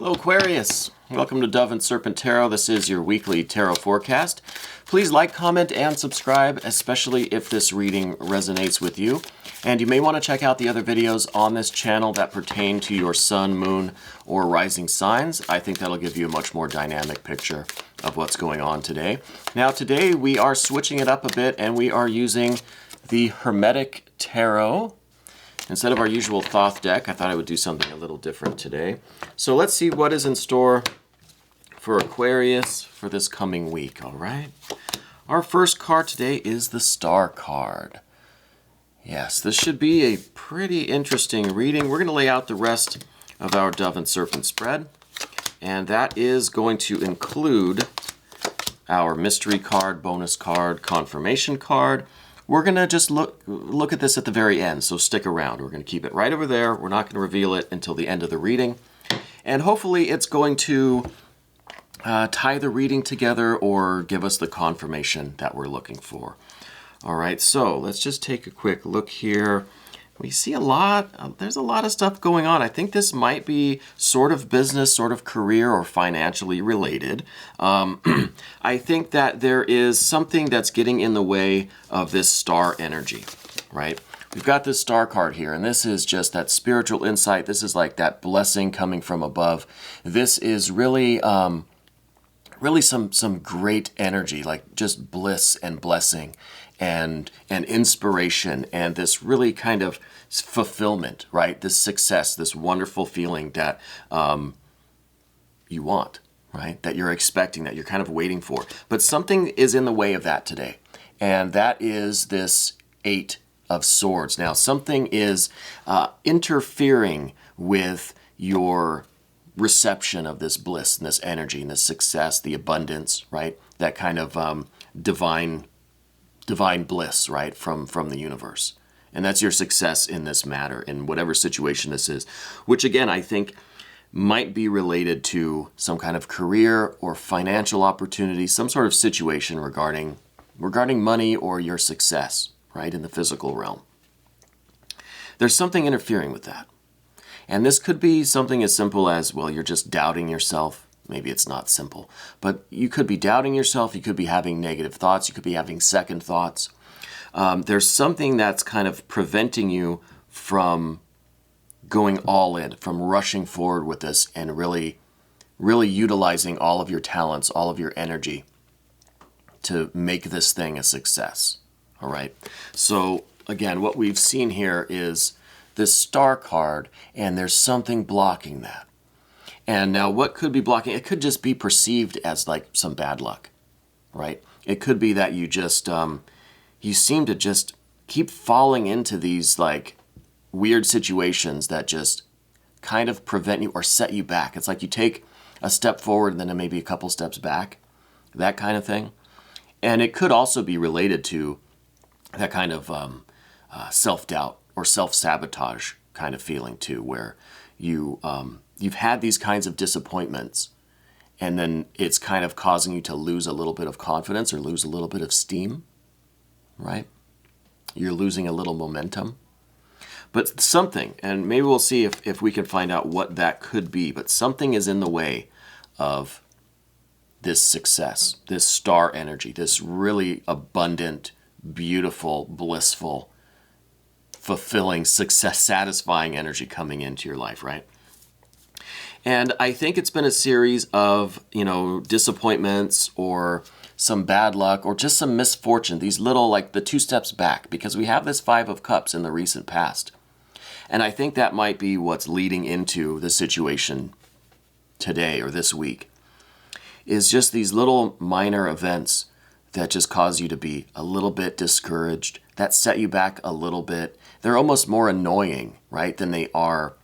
Hello Aquarius, welcome to Dove and Serpent Tarot. This is your weekly tarot forecast. Please like, comment, and subscribe, especially if this reading resonates with you. And you may want to check out the other videos on this channel that pertain to your sun, moon, or rising signs. I think that'll give you a much more dynamic picture of what's going on today. Now today we are switching it up a bit and we are using the Hermetic Tarot. Instead of our usual Thoth deck, I thought I would do something a little different today. So let's see what is in store for Aquarius for this coming week, all right? Our first card today is the Star card. Yes, this should be a pretty interesting reading. We're going to lay out the rest of our Dove and Serpent spread, and that is going to include our mystery card, bonus card, confirmation card. We're going to just look at this at the very end, so stick around. We're going to keep it right over there. We're not going to reveal it until the end of the reading. And hopefully it's going to tie the reading together or give us the confirmation that we're looking for. All right, so let's just take a quick look here. We see a lot, there's a lot of stuff going on. I think this might be sort of business, sort of career, or financially related. I think that there is something that's getting in the way of this star energy, right? We've got this star card here, and this is just that spiritual insight. This is like that blessing coming from above. This is really, really some great energy, like just bliss and blessing and inspiration and this really kind of fulfillment, right? This success, this wonderful feeling that you want, right? That you're expecting, that you're kind of waiting for. But something is in the way of that today, and that is this Eight of Swords. Now, something is interfering with your reception of this bliss and this energy and this success, the abundance, right? That kind of divine bliss, right, from the universe. And that's your success in this matter, in whatever situation this is, which again, I think might be related to some kind of career or financial opportunity, some sort of situation regarding money or your success, right, in the physical realm. There's something interfering with that. And this could be something as simple as, well, you're just doubting yourself. Maybe it's not simple, but you could be doubting yourself. You could be having negative thoughts. You could be having second thoughts. There's something that's kind of preventing you from going all in, from rushing forward with this and really, really utilizing all of your talents, all of your energy to make this thing a success. All right. So again, what we've seen here is this Star card, and there's something blocking that. And now what could be blocking? It could just be perceived as like some bad luck, right? It could be that you just, you seem to just keep falling into these like weird situations that just kind of prevent you or set you back. It's like you take a step forward and then maybe a couple steps back, that kind of thing. And it could also be related to that kind of self-doubt or self-sabotage kind of feeling too, where you've had these kinds of disappointments, and then it's kind of causing you to lose a little bit of confidence or lose a little bit of steam, right? You're losing a little momentum. But something, and maybe we'll see if we can find out what that could be, but something is in the way of this success, this star energy, this really abundant, beautiful, blissful, fulfilling, success, satisfying energy coming into your life, right? And I think it's been a series of, disappointments or some bad luck or just some misfortune, these little, like the two steps back, because we have this Five of Cups in the recent past. And I think that might be what's leading into the situation today or this week, is just these little minor events that just cause you to be a little bit discouraged, that set you back a little bit. They're almost more annoying, right, than they are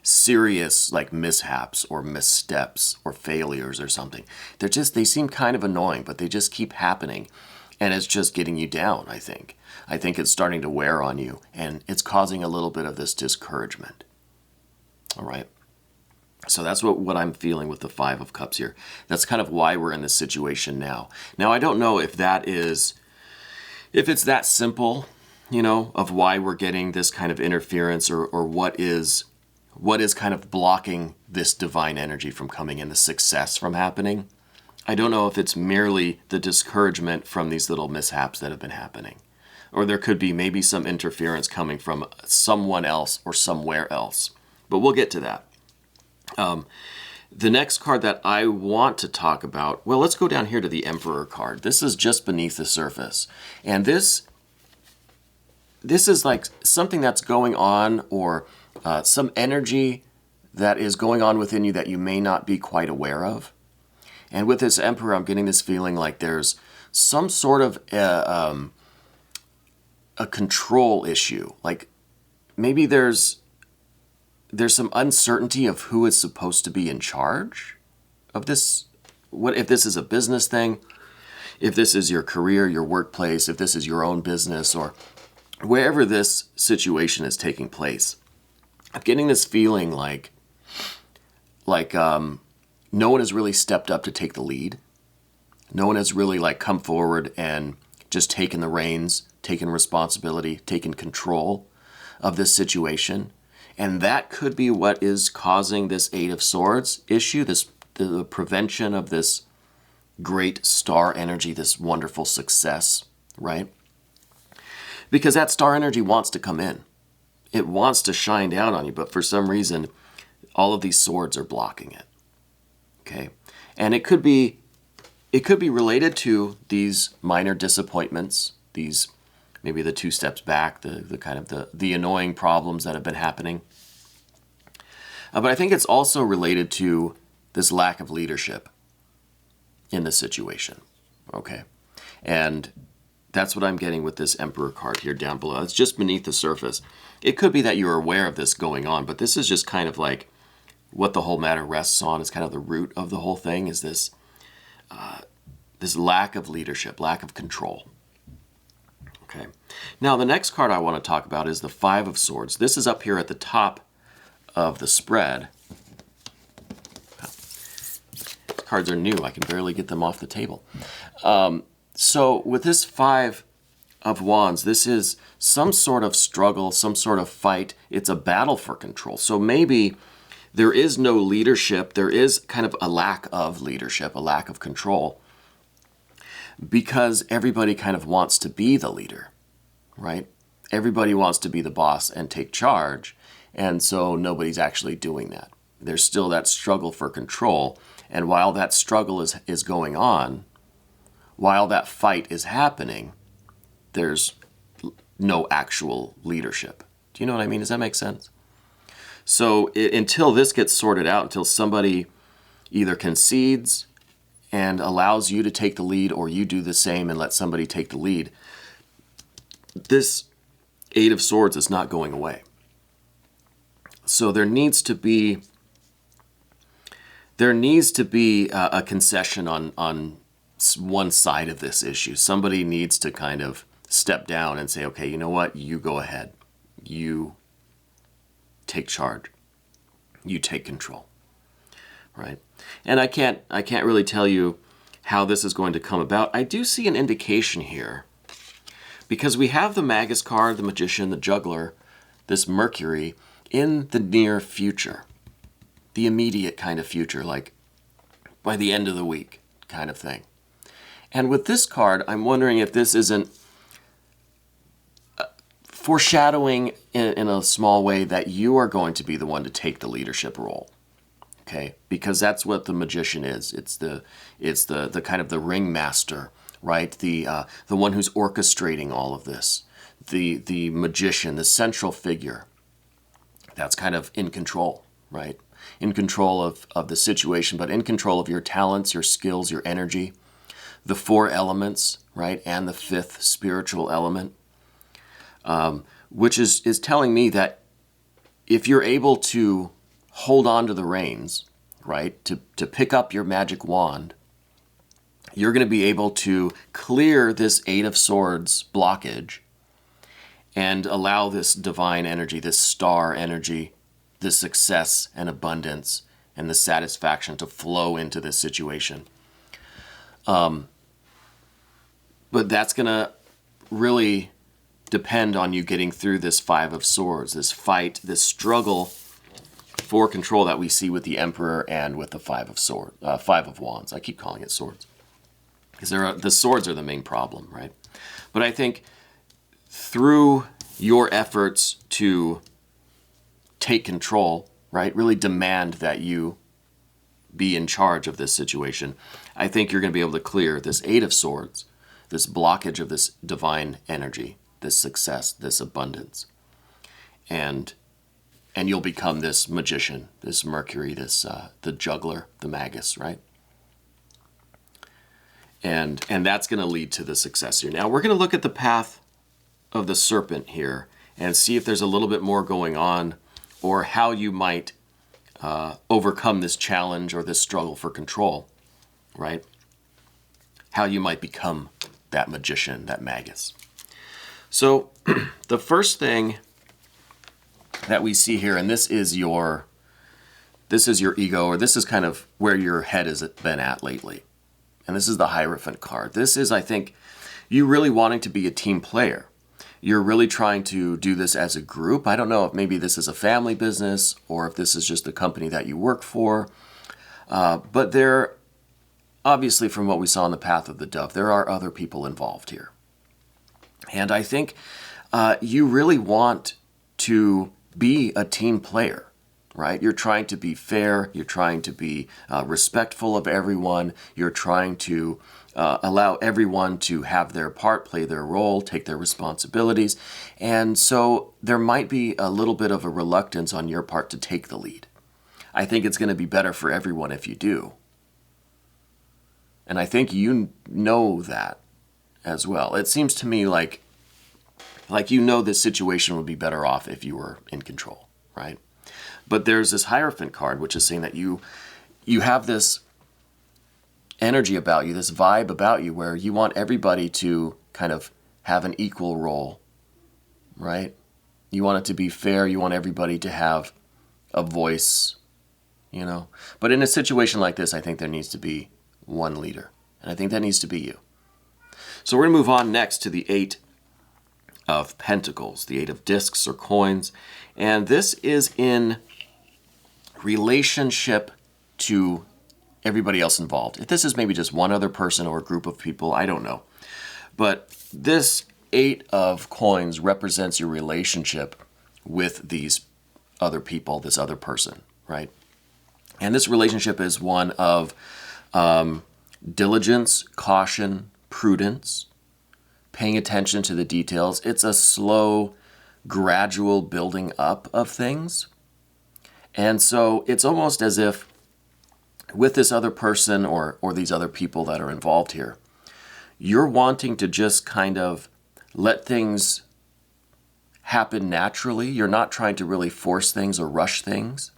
serious like mishaps or missteps or failures or something. They seem kind of annoying, but they just keep happening. And it's just getting you down, I think. I think it's starting to wear on you, and it's causing a little bit of this discouragement. All right. So that's what I'm feeling with the Five of Cups here. That's kind of why we're in this situation now. Now, I don't know if it's that simple, of why we're getting this kind of interference or what is what is kind of blocking this divine energy from coming in, the success from happening. I don't know if it's merely the discouragement from these little mishaps that have been happening, or there could be maybe some interference coming from someone else or somewhere else. But we'll get to that. The next card that I want to talk about, well, let's go down here to the Emperor card. This is just beneath the surface. And this is like something that's going on, or some energy that is going on within you that you may not be quite aware of. And with this Emperor, I'm getting this feeling like there's some sort of a control issue. Like maybe there's some uncertainty of who is supposed to be in charge of this. What if this is a business thing? If this is your career, your workplace, if this is your own business, or wherever this situation is taking place. I'm getting this feeling like no one has really stepped up to take the lead. No one has really like come forward and just taken the reins, taken responsibility, taken control of this situation. And that could be what is causing this Eight of Swords issue, the prevention of this great star energy, this wonderful success, right? Because that star energy wants to come in. It wants to shine down on you, but for some reason, all of these swords are blocking it. Okay? And it could be related to these minor disappointments, these maybe the 2 steps back, the kind of the annoying problems that have been happening. But I think it's also related to this lack of leadership in the situation. Okay? And that's what I'm getting with this Emperor card here down below. It's just beneath the surface. It could be that you're aware of this going on, but this is just kind of like what the whole matter rests on. Is kind of the root of the whole thing, is this this lack of leadership, lack of control. Okay. Now the next card I want to talk about is the Five of Swords. This is up here at the top of the spread. Cards are new. I can barely get them off the table. So with this Five of Wands, this is some sort of struggle, some sort of fight. It's a battle for control. So maybe there is no leadership. There is kind of a lack of leadership, a lack of control, because everybody kind of wants to be the leader, right? Everybody wants to be the boss and take charge, and so nobody's actually doing that. There's still that struggle for control, and while that struggle is going on, while that fight is happening, there's no actual leadership. Do you know what I mean? Does that make sense? So until this gets sorted out, until somebody either concedes and allows you to take the lead, or you do the same and let somebody take the lead, this Eight of Swords is not going away. So there needs to be a concession on one side of this issue. Somebody needs to kind of step down and say, okay, you know what? You go ahead. You take charge. You take control. Right? And I can't really tell you how this is going to come about. I do see an indication here, because we have the Magus card, the Magician, the Juggler, this Mercury in the near future, the immediate kind of future, like by the end of the week kind of thing. And with this card, I'm wondering if this isn't foreshadowing in a small way that you are going to be the one to take the leadership role. Okay, because that's what the Magician is. It's the kind of the ringmaster, right? The one who's orchestrating all of this. The Magician, the central figure, that's kind of in control, right? In control of the situation, but in control of your talents, your skills, your energy, the 4 elements, right? And the 5th spiritual element, which is telling me that if you're able to hold on to the reins, right, to pick up your magic wand, you're going to be able to clear this Eight of Swords blockage and allow this divine energy, this star energy, this success and abundance and the satisfaction to flow into this situation. But that's going to really depend on you getting through this Five of Swords, this fight, this struggle for control that we see with the Emperor and with the Five of Wands. I keep calling it swords because the swords are the main problem, right? But I think through your efforts to take control, right, really demand that you be in charge of this situation, I think you're going to be able to clear this Eight of Swords, this blockage of this divine energy, this success, this abundance. And you'll become this magician, this Mercury, this the juggler, the magus, right? And that's going to lead to the success here. Now we're going to look at the path of the Serpent here and see if there's a little bit more going on, or how you might overcome this challenge or this struggle for control, right? How you might become that magician, that magus. So the first thing that we see here, and this is your ego, or this is kind of where your head has been at lately. And this is the Hierophant card. This is, I think, you really wanting to be a team player. You're really trying to do this as a group. I don't know if maybe this is a family business or if this is just the company that you work for. But there, obviously from what we saw in the Path of the Dove, there are other people involved here. And I think you really want to be a team player, right? You're trying to be fair. You're trying to be respectful of everyone. You're trying to allow everyone to have their part, play their role, take their responsibilities. And so there might be a little bit of a reluctance on your part to take the lead. I think it's going to be better for everyone if you do. And I think you know that as well. It seems to me like you know this situation would be better off if you were in control, right? But there's this Hierophant card, which is saying that you have this energy about you, this vibe about you, where you want everybody to kind of have an equal role, right? You want it to be fair. You want everybody to have a voice, you know? But in a situation like this, I think there needs to be one leader, and I think that needs to be you. So we're going to move on next to the Eight of Pentacles, the Eight of Discs or coins, and this is in relationship to everybody else involved. If this is maybe just one other person or a group of people, I don't know. But this Eight of Coins represents your relationship with these other people, this other person, right? And this relationship is one of diligence, caution, prudence, paying attention to the details. It's a slow, gradual building up of things. And so it's almost as if with this other person or these other people that are involved here, you're wanting to just kind of let things happen naturally. You're not trying to really force things or rush things.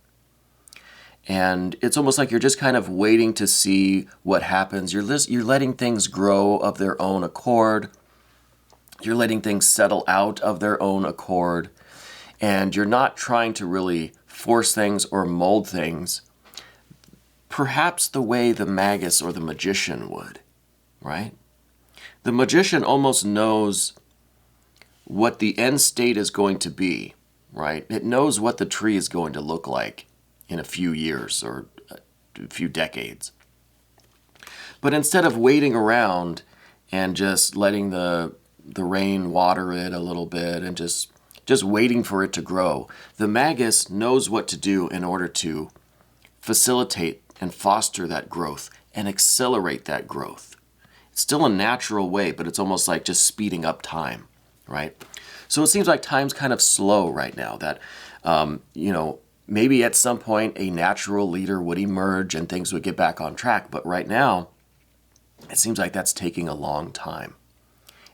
And it's almost like you're just kind of waiting to see what happens. You're letting things grow of their own accord. You're letting things settle out of their own accord. And you're not trying to really force things or mold things, perhaps the way the magus or the magician would, right? The magician almost knows what the end state is going to be, right? It knows what the tree is going to look like in a few years or a few decades. But instead of waiting around and just letting the rain water it a little bit and just waiting for it to grow, the magus knows what to do in order to facilitate and foster that growth and accelerate that growth. It's still a natural way, but it's almost like just speeding up time, right? So it seems like time's kind of slow right now, that, maybe at some point a natural leader would emerge and things would get back on track. But right now, it seems like that's taking a long time.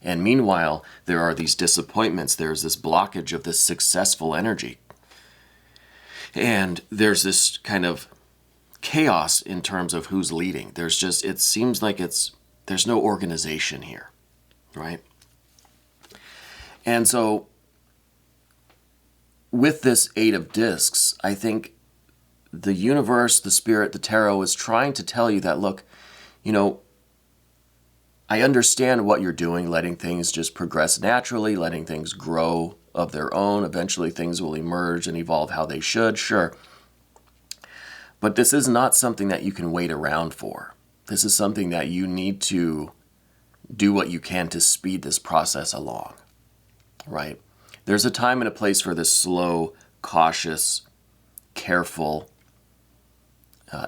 And meanwhile, there are these disappointments. There's this blockage of this successful energy. And there's this kind of chaos in terms of who's leading. It seems like there's no organization here, right? And so with this Eight of Discs, I think the universe, the spirit, the tarot is trying to tell you that, look, I understand what you're doing, letting things just progress naturally, letting things grow of their own. Eventually things will emerge and evolve how they should, sure. But this is not something that you can wait around for. This is something that you need to do what you can to speed this process along, right? There's a time and a place for this slow, cautious, careful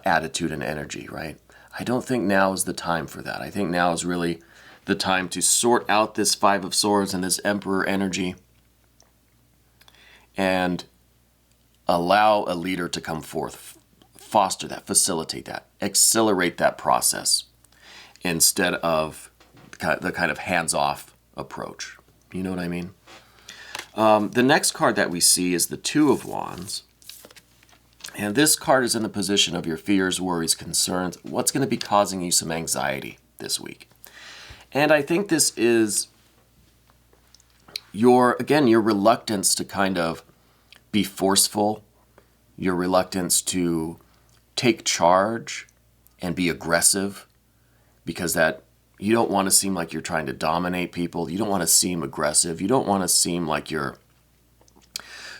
attitude and energy, right? I don't think now is the time for that. I think now is really the time to sort out this Five of Swords and this Emperor energy and allow a leader to come forth, foster that, facilitate that, accelerate that process instead of the kind of hands-off approach. You know what I mean? The next card that we see is the Two of Wands. And this card is in the position of your fears, worries, concerns, what's going to be causing you some anxiety this week. And I think this is your reluctance to kind of be forceful, your reluctance to take charge and be aggressive, because that you don't want to seem like you're trying to dominate people. You don't want to seem aggressive. You don't want to seem like you're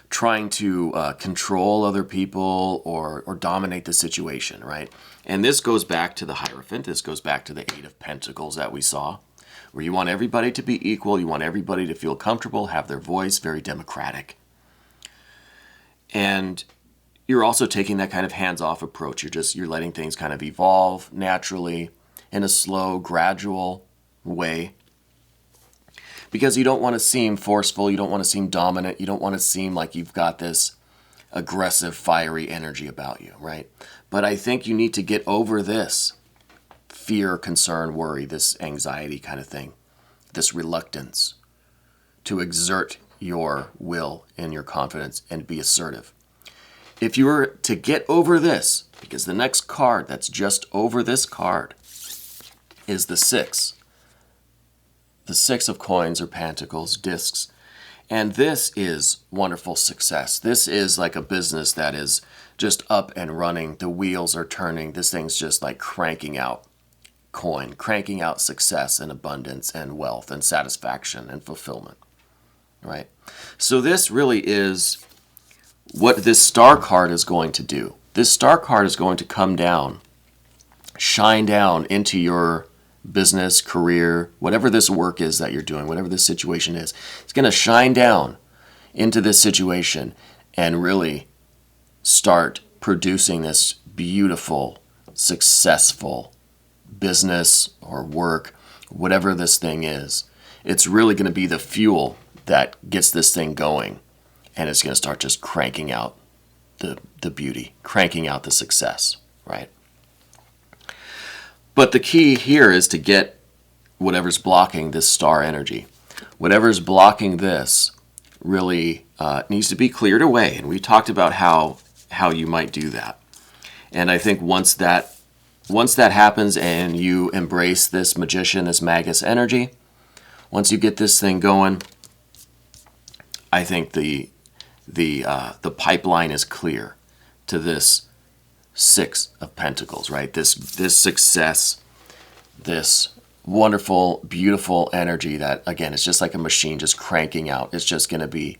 trying to control other people or dominate the situation, right? And this goes back to the Hierophant. This goes back to the Eight of Pentacles that we saw, where you want everybody to be equal. You want everybody to feel comfortable, have their voice, very democratic. And you're also taking that kind of hands-off approach. You're letting things kind of evolve naturally in a slow, gradual way. Because you don't want to seem forceful, you don't want to seem dominant, you don't want to seem like you've got this aggressive, fiery energy about you, right? But I think you need to get over this fear, concern, worry, this anxiety kind of thing, this reluctance to exert your will and your confidence and be assertive. If you were to get over this, because the next card that's just over this card is the Six. The Six of Coins or Pentacles, discs. And this is wonderful success. This is like a business that is just up and running. The wheels are turning. This thing's just like cranking out coin, cranking out success and abundance and wealth and satisfaction and fulfillment, right? So this really is what this Star card is going to do. This Star card is going to come down, shine down into your business, career, whatever this work is that you're doing, whatever this situation is. It's going to shine down into this situation and really start producing this beautiful, successful business or work, whatever this thing is. It's really going to be the fuel that gets this thing going, and it's going to start just cranking out the beauty, cranking out the success, right? But the key here is to get whatever's blocking this star energy. Whatever's blocking this really needs to be cleared away. And we talked about how you might do that. And I think once that happens and you embrace this magician, this magus energy, once you get this thing going, I think the pipeline is clear to this Six of Pentacles, right? This success, this wonderful, beautiful energy that, again, it's just like a machine just cranking out. It's just going to be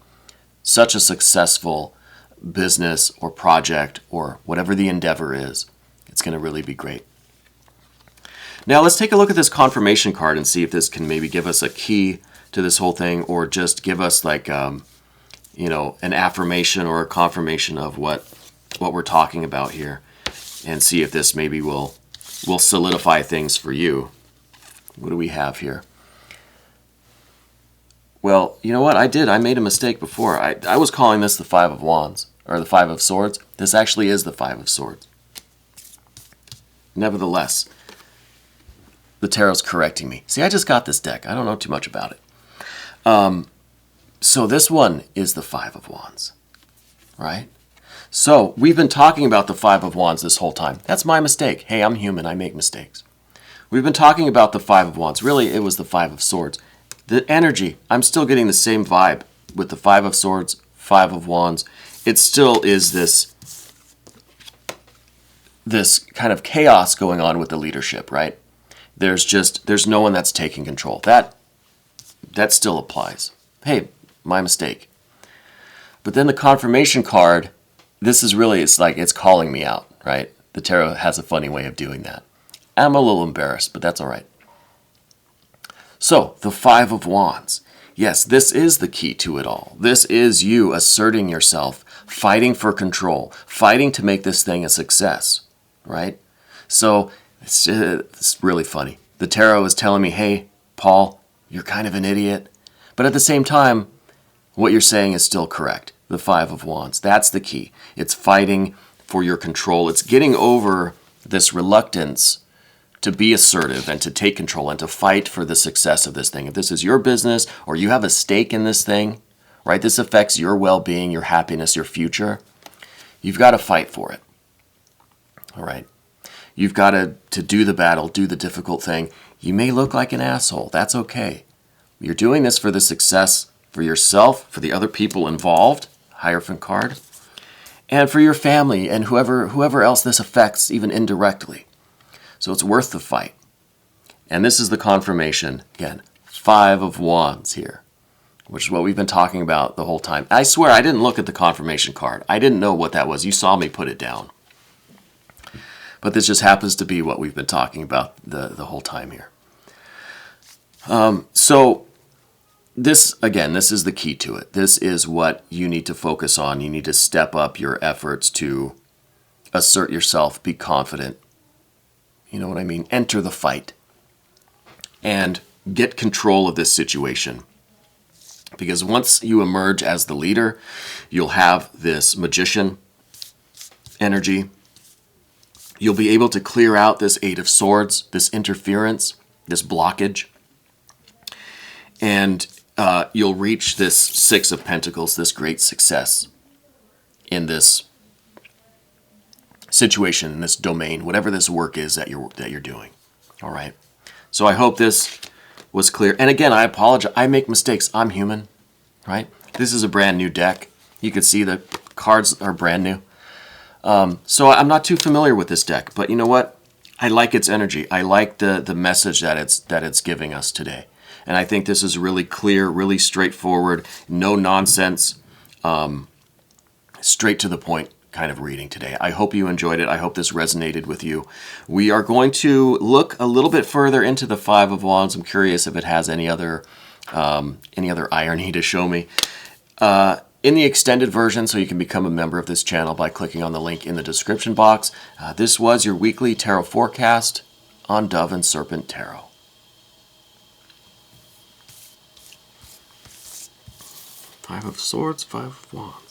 such a successful business or project or whatever the endeavor is. It's going to really be great. Now let's take a look at this confirmation card and see if this can maybe give us a key to this whole thing, or just give us like, an affirmation or a confirmation of what we're talking about here, and see if this maybe will solidify things for you. What do we have here? Well, you know what? I made a mistake before. I was calling this the Five of Wands, or the Five of Swords. This actually is the Five of Swords. Nevertheless, the tarot's correcting me. See, I just got this deck. I don't know too much about it. So this one is the Five of Wands, right? So we've been talking about the Five of Wands this whole time. That's my mistake. Hey, I'm human. I make mistakes. We've been talking about the Five of Wands. Really, it was the Five of Swords. The energy, I'm still getting the same vibe with the Five of Swords, Five of Wands. It still is this kind of chaos going on with the leadership, right? There's no one that's taking control. That still applies. Hey, my mistake. But then the confirmation card, this is really, it's like it's calling me out. right? The tarot has a funny way of doing that. I'm a little embarrassed, but that's all right. So, the Five of Wands. Yes, this is the key to it all. This is you asserting yourself, fighting for control, fighting to make this thing a success, right? So, it's really funny. The tarot is telling me, hey, Paul, you're kind of an idiot. But at the same time, what you're saying is still correct. The Five of Wands. That's the key. It's fighting for your control. It's getting over this reluctance to be assertive and to take control and to fight for the success of this thing. If this is your business or you have a stake in this thing, right? This affects your well-being, your happiness, your future. You've got to fight for it. All right? You've got to do the battle, do the difficult thing. You may look like an asshole. That's okay. You're doing this for the success for yourself, for the other people involved, Hierophant card, and for your family and whoever else this affects, even indirectly. So it's worth the fight. And this is the confirmation, again, Five of Wands here, which is what we've been talking about the whole time. I swear I didn't look at the confirmation card. I didn't know what that was. You saw me put it down. But this just happens to be what we've been talking about the whole time here. So this, again, this is the key to it. This is what you need to focus on. You need to step up your efforts to assert yourself, be confident. You know what I mean? Enter the fight and get control of this situation. Because once you emerge as the leader, you'll have this magician energy. You'll be able to clear out this Eight of Swords, this interference, this blockage. And you'll reach this Six of Pentacles, this great success in this situation, in this domain, whatever this work is that you're doing. All right. So I hope this was clear. And again, I apologize. I make mistakes. I'm human, right? This is a brand new deck. You can see the cards are brand new. So I'm not too familiar with this deck, but you know what? I like its energy. I like the message that it's giving us today. And I think this is really clear, really straightforward, no nonsense, straight to the point kind of reading today. I hope you enjoyed it. I hope this resonated with you. We are going to look a little bit further into the Five of Wands. I'm curious if it has any other irony to show me. In the extended version, so you can become a member of this channel by clicking on the link in the description box. This was your weekly tarot forecast on Dove and Serpent Tarot. Five of Swords, Five of Wands.